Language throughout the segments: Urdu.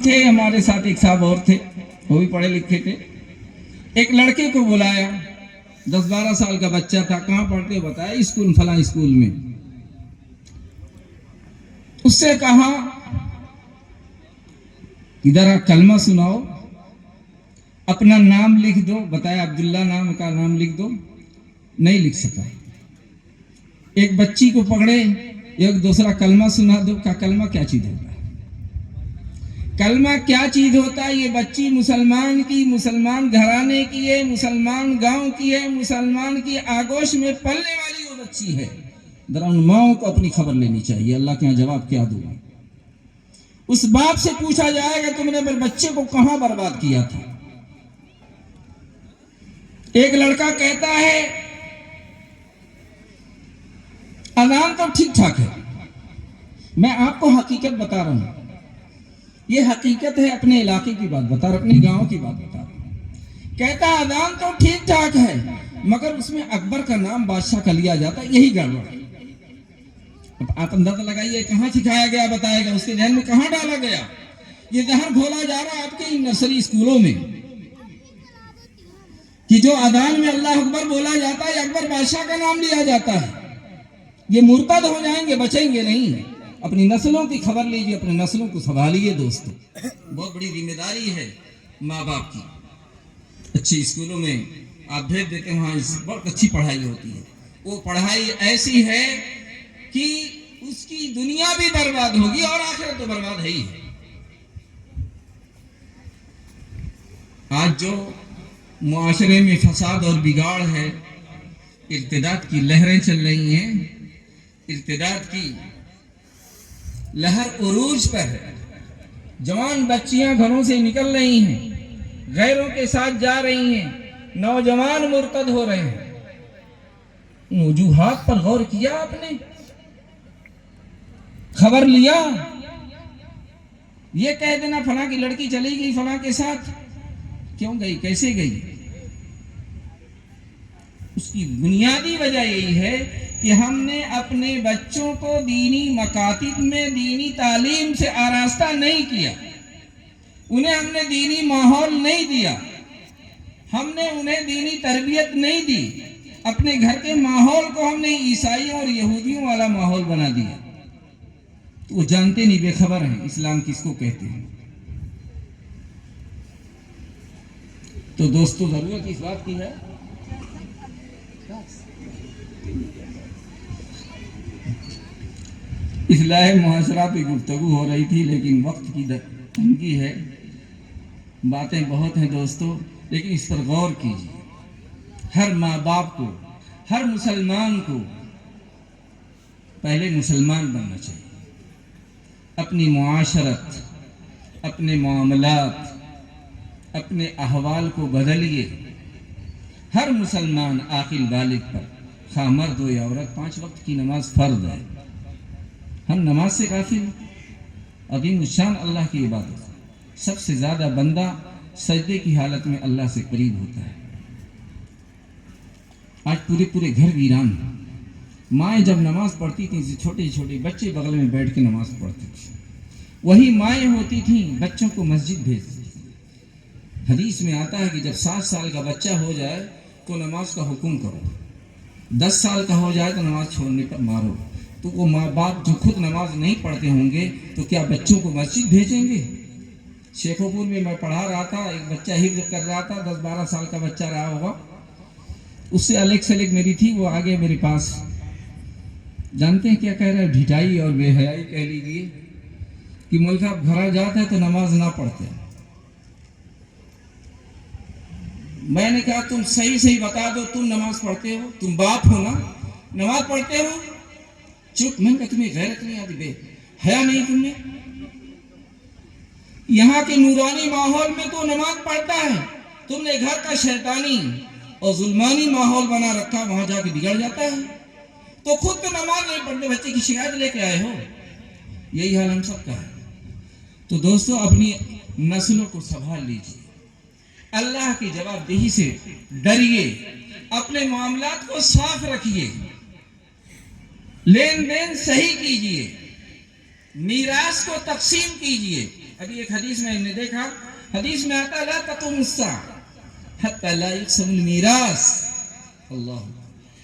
تھے ہمارے ساتھ ایک صاحب اور تھے, وہ بھی پڑھے لکھے تھے. ایک لڑکے کو بلایا, 10-12 سال کا بچہ تھا. کہاں پڑھتے ہو بتایا, اسکول فلاں اسکول میں. اس سے کہا ادھر آ کلمہ سناؤ, اپنا نام لکھ دو. بتایا عبداللہ نام کا نام لکھ دو. نہیں لکھ سکا. ایک بچی کو پکڑے, ایک دوسرا کلمہ سنا دو. کا کلمہ کیا چیز ہوتا ہے؟ کلمہ کیا چیز ہوتا ہے؟ یہ بچی مسلمان کی, مسلمان گھرانے کی ہے, مسلمان گاؤں کی ہے, مسلمان کی آگوش میں پلنے والی وہ بچی ہے. ذرا ان ماؤں کو اپنی خبر لینی چاہیے. اللہ کے یہاں جواب کیا دوں گا؟ اس باپ سے پوچھا جائے گا تم نے میرے بچے کو کہاں برباد کیا تھا. ایک لڑکا کہتا ہے اذان تو ٹھیک ٹھاک ہے. میں آپ کو حقیقت بتا رہا ہوں, یہ حقیقت ہے, اپنے علاقے کی بات بتا رہا ہوں, اپنے گاؤں کی بات بتا رہا ہوں. کہتا اذان تو ٹھیک ٹھاک ہے مگر اس میں اکبر کا نام بادشاہ کا لیا جاتا ہے, یہی گڑبڑ ہے. اب آپ اندازہ لگائیے کہاں سکھایا گیا, بتائے گا اس کے ذہن میں کہاں ڈالا گیا. یہ زہر گھولا جا رہا ہے آپ کے نرسری اسکولوں میں کہ جو اذان میں اللہ اکبر بولا جاتا ہے, اکبر بادشاہ کا نام لیا جاتا ہے. یہ مرتد ہو جائیں گے, بچیں گے نہیں. اپنی نسلوں کی خبر لیجیے, اپنے نسلوں کو سنبھالیے دوستو. بہت بڑی ذمہ داری ہے ماں باپ کی. اچھی اسکولوں میں آپ بھیج دیتے ہیں, وہاں بہت اچھی پڑھائی ہوتی ہے. وہ پڑھائی ایسی ہے کہ اس کی دنیا بھی برباد ہوگی اور آخرت تو برباد ہے ہی ہے. آج جو معاشرے میں فساد اور بگاڑ ہے, ارتداد کی لہریں چل رہی ہیں, ارتداد کی لہر عروج پر ہے. جوان بچیاں گھروں سے نکل رہی ہیں, غیروں کے ساتھ جا رہی ہیں, نوجوان مرتد ہو رہے ہیں. ان وجوہات پر غور کیا آپ نے؟ خبر لیا؟ یہ کہہ دینا فلاں کی لڑکی چلی گئی فلاں کے ساتھ, کیوں گئی, کیسے گئی؟ اس کی بنیادی وجہ یہی ہے کہ ہم نے اپنے بچوں کو دینی مکاتب میں دینی تعلیم سے آراستہ نہیں کیا. انہیں ہم نے دینی ماحول نہیں دیا, ہم نے انہیں دینی تربیت نہیں دی. اپنے گھر کے ماحول کو ہم نے عیسائیوں اور یہودیوں والا ماحول بنا دیا. تو وہ جانتے نہیں, بے خبر ہیں اسلام کس کو کہتے ہیں. تو دوستو ضرورت اس بات کی ہے اصلاح معاشرہ پہ گفتگو ہو رہی تھی, لیکن وقت کی تنگی ہے. باتیں بہت ہیں دوستو, لیکن اس پر غور کیجیے. ہر ماں باپ کو, ہر مسلمان کو پہلے مسلمان بننا چاہیے. اپنی معاشرت, اپنے معاملات, اپنے احوال کو بدلیے. ہر مسلمان عاقل بالغ پر, خواہ مرد ہو یا عورت, 5 وقت کی نماز فرض ہے. ہم نماز سے غافل. عظیم الشان اللہ کی عبادت, سب سے زیادہ بندہ سجدے کی حالت میں اللہ سے قریب ہوتا ہے. آج پورے گھر ویران. مائیں جب نماز پڑھتی تھیں, چھوٹے چھوٹے بچے بغل میں بیٹھ کے نماز پڑھتے تھے. وہی مائیں ہوتی تھیں بچوں کو مسجد بھیجتی تھیں. حدیث میں آتا ہے کہ جب 7 سال کا بچہ ہو جائے تو نماز کا حکم کرو, 10 سال کا ہو جائے تو نماز چھوڑنے پر مارو. تو وہ ماں باپ جو خود نماز نہیں پڑھتے ہوں گے تو کیا بچوں کو مسجد بھیجیں گے؟ شیخو پور میں میں پڑھا رہا تھا, ایک بچہ حفظ کر رہا تھا, 10-12 سال کا بچہ رہا ہوگا. اس سے الگ سے الگ میری تھی, وہ آگے میرے پاس. جانتے ہیں کیا کہہ رہا ہے؟ ڈھٹائی اور بے حیائی کہہ لیجیے کہ ملک آپ گھر جاتا ہے تو نماز نہ پڑھتے. میں نے کہا تم صحیح بتا دو, تم نماز پڑھتے ہو؟ تم باپ ہو نا, نماز پڑھتے ہو؟ چپ. میں نے کہا تمہیں غیرت نہیں آتی, بے حیا نہیں تم نے؟ یہاں کے نورانی ماحول میں تو نماز پڑھتا ہے, تم نے گھر کا شیطانی اور ظلمانی ماحول بنا رکھا, وہاں جا کے بگڑ جاتا ہے. تو خود تو نماز نہیں پڑھتے, بچے کی شکایت لے کے آئے ہو. یہی حال ہم سب کا ہے. تو دوستو اپنی نسلوں کو سنبھال لیجیے, اللہ کی جواب دہی سے ڈریے, اپنے معاملات کو صاف رکھیے, لین دین صحیح کیجیے, میراث کو تقسیم کیجیے. ابھی ایک حدیث میں ہم نے دیکھا، حدیث میں آتا لا تقوم الساعة حتى لا يقسم الميراث. اللہ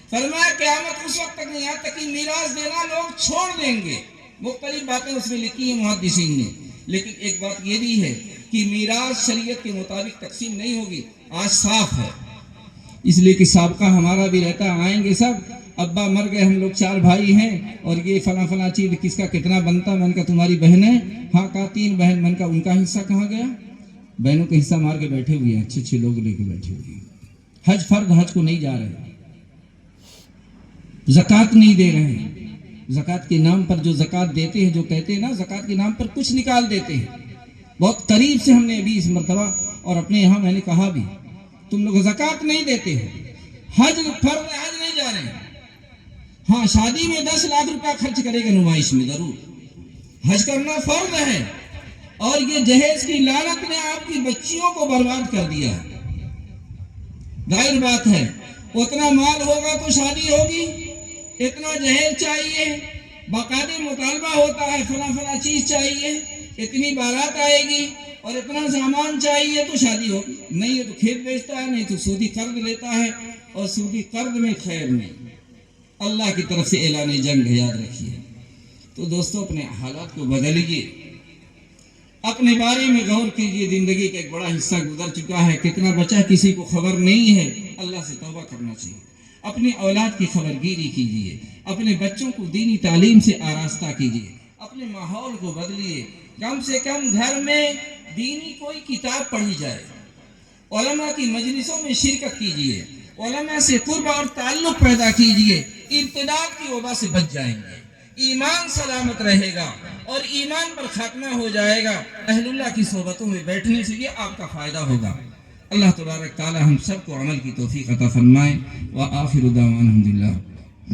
فرمایا قیامت اس وقت تک نہیں، یہاں تک کہ میراث دینا لوگ چھوڑ دیں گے. مختلف باتیں اس میں لکھی ہیں محدثین نے، لیکن ایک بات یہ بھی ہے کہ میراث شریعت کے مطابق تقسیم نہیں ہوگی. آج صاف ہے، اس لیے کہ سابقہ ہمارا بھی رہتا، آئیں گے سب، ابا مر گئے، ہم لوگ 4 بھائی ہیں اور یہ فلاں فلاں چیز کس کا کتنا بنتا. میں نے کہا تمہاری بہنیں، ہاں کہا 3 بہن. میں نے کہا ان کا حصہ کہاں گیا؟ بہنوں کا حصہ مار کے بیٹھے ہوئے ہیں، اچھے لوگ لے کے بیٹھے ہوئے ہیں. حج فرض، حج کو نہیں جا رہے، زکوٰۃ نہیں دے رہے ہیں. زکوٰۃ کے نام پر جو زکوٰۃ دیتے ہیں، جو کہتے ہیں نا زکوٰۃ کے نام پر کچھ نکال دیتے ہیں. بہت قریب سے ہم نے ابھی اس مرتبہ اور اپنے یہاں میں نے کہا بھی، تم لوگ زکوٰۃ نہیں دیتے ہو، حج فرض ہے، حج نہیں جا رہے ہیں. ہاں شادی میں 10 لاکھ روپیہ خرچ کرے گا نمائش میں، ضرور حج کرنا فرض ہے. اور یہ جہیز کی لعنت نے آپ کی بچیوں کو برباد کر دیا ہے. ظاہر بات ہے اتنا مال ہوگا تو شادی ہوگی، اتنا جہیز چاہیے، باقاعدہ مطالبہ ہوتا ہے فلاں فلاں چیز چاہیے، اتنی بارات آئے گی اور اتنا سامان چاہیے تو شادی ہوگی. نہیں ہے تو کھیت بیچتا ہے، نہیں تو سودی قرض لیتا ہے، اور سودی قرض میں خیر نہیں. اللہ کی طرف سے اعلان جنگ ہے، یاد رکھیے. تو دوستو اپنے حالات کو بدلیے، اپنے بارے میں غور کیجئے. زندگی کا ایک بڑا حصہ گزر چکا ہے، کتنا بچا کسی کو خبر نہیں ہے. اللہ سے توبہ کرنا چاہیے. اپنی اولاد کی خبر گیری کیجئے، اپنے بچوں کو دینی تعلیم سے آراستہ کیجئے، اپنے ماحول کو بدلیے. کم سے کم گھر میں دینی کوئی کتاب پڑھی جائے، علماء کی مجلسوں میں شرکت کیجئے، علماء سے قرب اور تعلق پیدا کیجئے. ارتداد کی وبا سے بچ جائیں گے، ایمان سلامت رہے گا اور ایمان پر خاتمہ ہو جائے گا. اہل اللہ کی صحبتوں میں بیٹھنے سے یہ آپ کا فائدہ ہوگا. اللہ تبارک تعالی ہم سب کو عمل کی توفیق عطا فرمائے. وآخر دعوانا الحمدللہ.